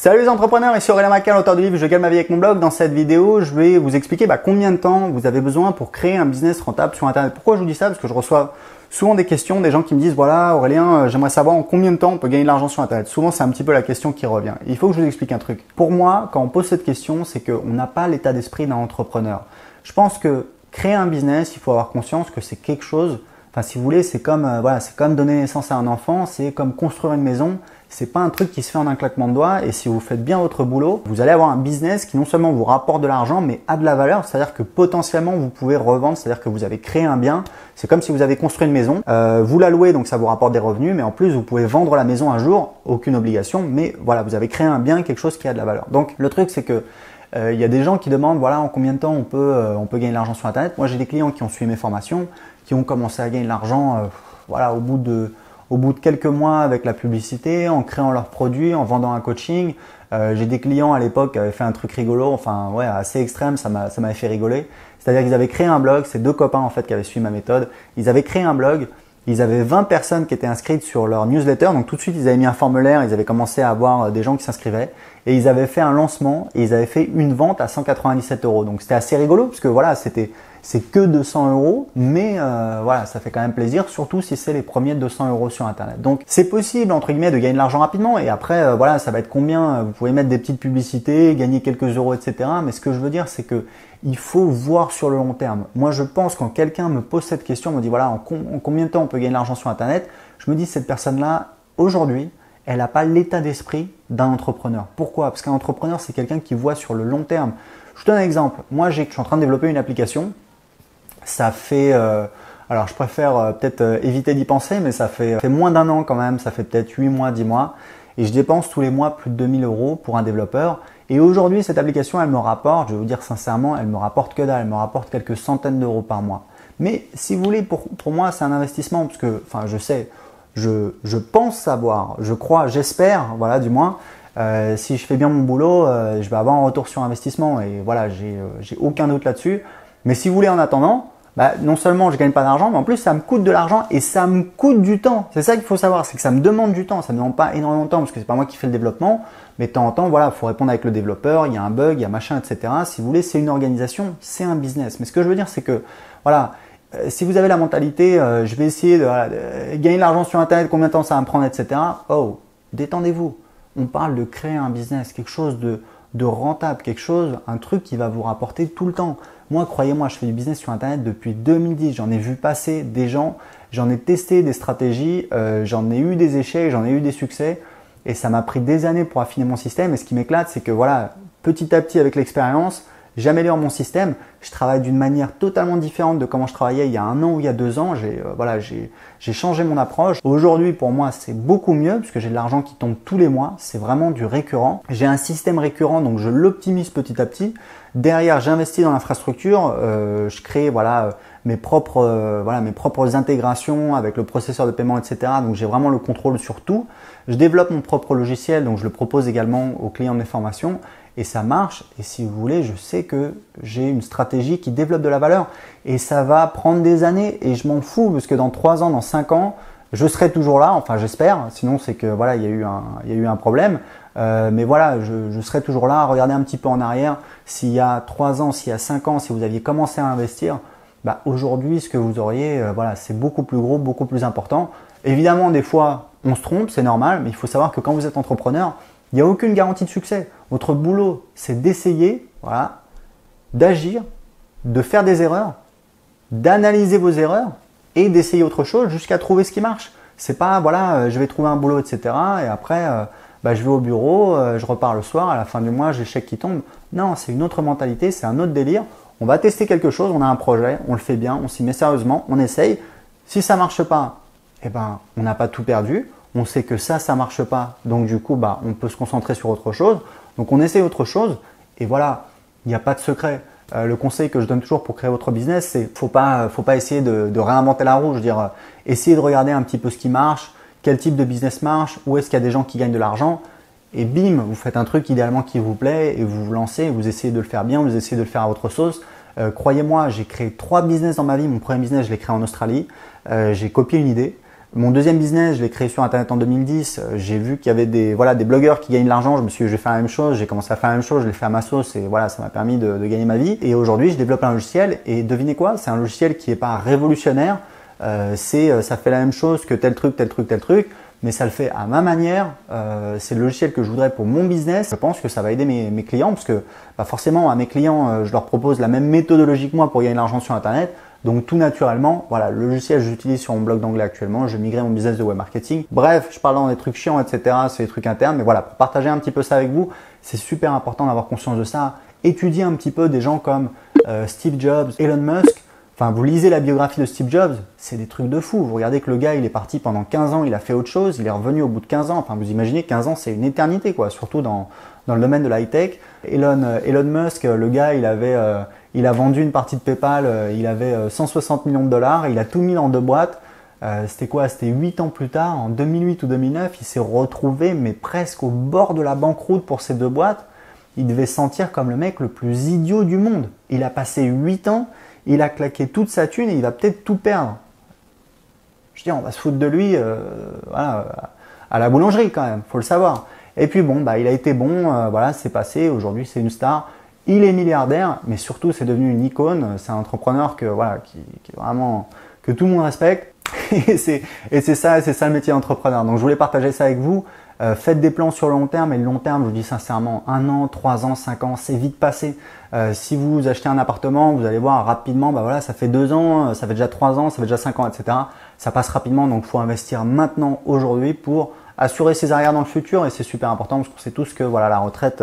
Salut les entrepreneurs, ici Aurélien Macal, auteur du livre Je gagne ma vie avec mon blog. Dans cette vidéo, je vais vous expliquer combien de temps vous avez besoin pour créer un business rentable sur Internet. Pourquoi je vous dis ça? Parce que je reçois souvent des questions, des gens qui me disent voilà Aurélien, j'aimerais savoir en combien de temps on peut gagner de l'argent sur Internet. Souvent c'est un petit peu la question qui revient. Et il faut que je vous explique un truc. Pour moi, quand on pose cette question, c'est qu'on n'a pas l'état d'esprit d'un entrepreneur. Je pense que créer un business, il faut avoir conscience que c'est quelque chose, enfin si vous voulez, c'est comme donner naissance à un enfant, c'est comme construire une maison. C'est pas un truc qui se fait en un claquement de doigts, et si vous faites bien votre boulot, vous allez avoir un business qui non seulement vous rapporte de l'argent, mais a de la valeur, c'est-à-dire que potentiellement vous pouvez revendre, c'est-à-dire que vous avez créé un bien, c'est comme si vous avez construit une maison, vous la louez donc ça vous rapporte des revenus, mais en plus vous pouvez vendre la maison un jour, aucune obligation, mais voilà, vous avez créé un bien, quelque chose qui a de la valeur. Donc le truc c'est que il y a des gens qui demandent voilà en combien de temps on peut gagner de l'argent sur Internet. Moi j'ai des clients qui ont suivi mes formations, qui ont commencé à gagner de l'argent voilà, au bout de quelques mois avec la publicité, en créant leurs produits, en vendant un coaching. J'ai des clients à l'époque qui avaient fait un truc rigolo, enfin ouais, assez extrême, ça m'avait fait rigoler. C'est-à-dire qu'ils avaient créé un blog, c'est deux copains en fait qui avaient suivi ma méthode. Ils avaient créé un blog, ils avaient 20 personnes qui étaient inscrites sur leur newsletter, donc tout de suite ils avaient mis un formulaire, ils avaient commencé à avoir des gens qui s'inscrivaient et ils avaient fait un lancement et ils avaient fait une vente à 197 €. Donc c'était assez rigolo parce que voilà, c'est que 200 €, mais voilà, ça fait quand même plaisir, surtout si c'est les premiers 200 € sur Internet. Donc c'est possible entre guillemets de gagner de l'argent rapidement et après voilà, ça va être combien, vous pouvez mettre des petites publicités, gagner quelques euros, etc. Mais ce que je veux dire, c'est que il faut voir sur le long terme. Moi, je pense quand quelqu'un me pose cette question, me dit voilà, en combien de temps on peut gagner de l'argent sur Internet, je me dis cette personne-là, aujourd'hui, elle n'a pas l'état d'esprit d'un entrepreneur. Pourquoi? Parce qu'un entrepreneur, c'est quelqu'un qui voit sur le long terme. Je te donne un exemple. Moi, je suis en train de développer une application. Ça fait, alors je préfère peut-être éviter d'y penser, mais ça fait moins d'un an quand même. Ça fait peut-être 8 mois, 10 mois. Et je dépense tous les mois plus de 2000 € pour un développeur. Et aujourd'hui, cette application, elle me rapporte, je vais vous dire sincèrement, elle me rapporte que dalle. Elle me rapporte quelques centaines d'euros par mois. Mais si vous voulez, pour moi, c'est un investissement parce que, enfin, je sais, je pense savoir, je crois, j'espère, voilà, du moins, si je fais bien mon boulot, je vais avoir un retour sur investissement. Et voilà, j'ai aucun doute là-dessus. Mais si vous voulez, en attendant, non seulement je gagne pas d'argent, mais en plus ça me coûte de l'argent et ça me coûte du temps. C'est ça qu'il faut savoir, c'est que ça me demande du temps. Ça me demande pas énormément de temps parce que c'est pas moi qui fais le développement, mais de temps en temps, voilà, il faut répondre avec le développeur, il y a un bug, il y a machin, etc. Si vous voulez, c'est une organisation, c'est un business. Mais ce que je veux dire, c'est que voilà, si vous avez la mentalité, je vais essayer de gagner de l'argent sur Internet, combien de temps ça va me prendre, etc. Oh, détendez-vous. On parle de créer un business, quelque chose de rentable, quelque chose, un truc qui va vous rapporter tout le temps. Moi, croyez-moi, je fais du business sur Internet depuis 2010. J'en ai vu passer des gens, j'en ai testé des stratégies, j'en ai eu des échecs, j'en ai eu des succès et ça m'a pris des années pour affiner mon système. Et ce qui m'éclate, c'est que voilà, petit à petit avec l'expérience, j'améliore mon système. Je travaille d'une manière totalement différente de comment je travaillais il y a 1 an ou il y a 2 ans. J'ai changé mon approche. Aujourd'hui, pour moi, c'est beaucoup mieux puisque j'ai de l'argent qui tombe tous les mois. C'est vraiment du récurrent. J'ai un système récurrent, donc je l'optimise petit à petit. Derrière, j'investis dans l'infrastructure. Je crée mes propres intégrations avec le processeur de paiement, etc. Donc, j'ai vraiment le contrôle sur tout. Je développe mon propre logiciel, donc je le propose également aux clients de mes formations. Et ça marche, et si vous voulez, je sais que j'ai une stratégie qui développe de la valeur et ça va prendre des années et je m'en fous parce que dans 3 ans, dans 5 ans, je serai toujours là, enfin j'espère, sinon c'est que voilà, il y a eu un problème, mais voilà, je serai toujours là. Regardez un petit peu en arrière, s'il y a 3 ans, s'il y a 5 ans, si vous aviez commencé à investir, aujourd'hui ce que vous auriez, voilà, c'est beaucoup plus gros, beaucoup plus important. Évidemment, des fois, on se trompe, c'est normal, mais il faut savoir que quand vous êtes entrepreneur, il n'y a aucune garantie de succès. Votre boulot, c'est d'essayer, voilà, d'agir, de faire des erreurs, d'analyser vos erreurs et d'essayer autre chose jusqu'à trouver ce qui marche. C'est pas, voilà, je vais trouver un boulot, etc. Et après, je vais au bureau, je repars le soir, à la fin du mois, j'ai le chèque qui tombe. Non, c'est une autre mentalité, c'est un autre délire. On va tester quelque chose, on a un projet, on le fait bien, on s'y met sérieusement, on essaye. Si ça marche pas, on n'a pas tout perdu. On sait que ça marche pas, donc du coup, on peut se concentrer sur autre chose. Donc on essaie autre chose et voilà, il n'y a pas de secret. Le conseil que je donne toujours pour créer votre business, c'est faut pas essayer de réinventer la roue. Je veux dire, essayez de regarder un petit peu ce qui marche, quel type de business marche, où est-ce qu'il y a des gens qui gagnent de l'argent et bim, vous faites un truc idéalement qui vous plaît et vous vous lancez, vous essayez de le faire bien, vous essayez de le faire à votre sauce. Croyez-moi, j'ai créé 3 business dans ma vie. Mon premier business, je l'ai créé en Australie. J'ai copié une idée. Mon deuxième business, je l'ai créé sur Internet en 2010. J'ai vu qu'il y avait des blogueurs qui gagnent de l'argent. Je me suis dit, je vais faire la même chose. J'ai commencé à faire la même chose. Je l'ai fait à ma sauce et voilà, ça m'a permis de gagner ma vie. Et aujourd'hui, je développe un logiciel. Et devinez quoi? C'est un logiciel qui est pas révolutionnaire. Ça fait la même chose que tel truc, tel truc, tel truc. Mais ça le fait à ma manière. C'est le logiciel que je voudrais pour mon business. Je pense que ça va aider mes clients parce que forcément, à mes clients, je leur propose la même méthodologie que moi pour gagner de l'argent sur Internet. Donc tout naturellement, voilà, le logiciel que j'utilise sur mon blog d'anglais actuellement, je vais migrer mon business de web marketing. Bref, je parle dans des trucs chiants, etc. C'est des trucs internes, mais voilà, pour partager un petit peu ça avec vous, c'est super important d'avoir conscience de ça. Étudiez un petit peu des gens comme Steve Jobs, Elon Musk. Enfin, vous lisez la biographie de Steve Jobs, c'est des trucs de fou. Vous regardez que le gars, il est parti pendant 15 ans, il a fait autre chose, il est revenu au bout de 15 ans. Enfin, vous imaginez 15 ans, c'est une éternité, quoi, surtout dans le domaine de l'high-tech. Elon Musk, le gars, il a vendu une partie de PayPal, il avait 160 millions de dollars, il a tout mis dans 2 boîtes. C'était quoi? C'était 8 ans plus tard, en 2008 ou 2009, il s'est retrouvé, mais presque au bord de la banqueroute pour ces 2 boîtes. Il devait se sentir comme le mec le plus idiot du monde. Il a passé 8 ans. Il a claqué toute sa thune et il va peut-être tout perdre. Je dis, on va se foutre de lui voilà, à la boulangerie quand même, faut le savoir. Et puis bon, il a été bon, voilà, c'est passé. Aujourd'hui, c'est une star. Il est milliardaire, mais surtout, c'est devenu une icône. C'est un entrepreneur qui est vraiment que tout le monde respecte. Et c'est ça le métier d'entrepreneur. Donc, je voulais partager ça avec vous. Faites des plans sur le long terme, et le long terme, je vous dis sincèrement, 1 an, 3 ans, 5 ans, c'est vite passé. Si vous achetez un appartement, vous allez voir rapidement, voilà, ça fait 2 ans, ça fait déjà 3 ans, ça fait déjà 5 ans, etc. Ça passe rapidement, donc il faut investir maintenant, aujourd'hui, pour assurer ses arrières dans le futur, et c'est super important parce qu'on sait tous que voilà, la retraite,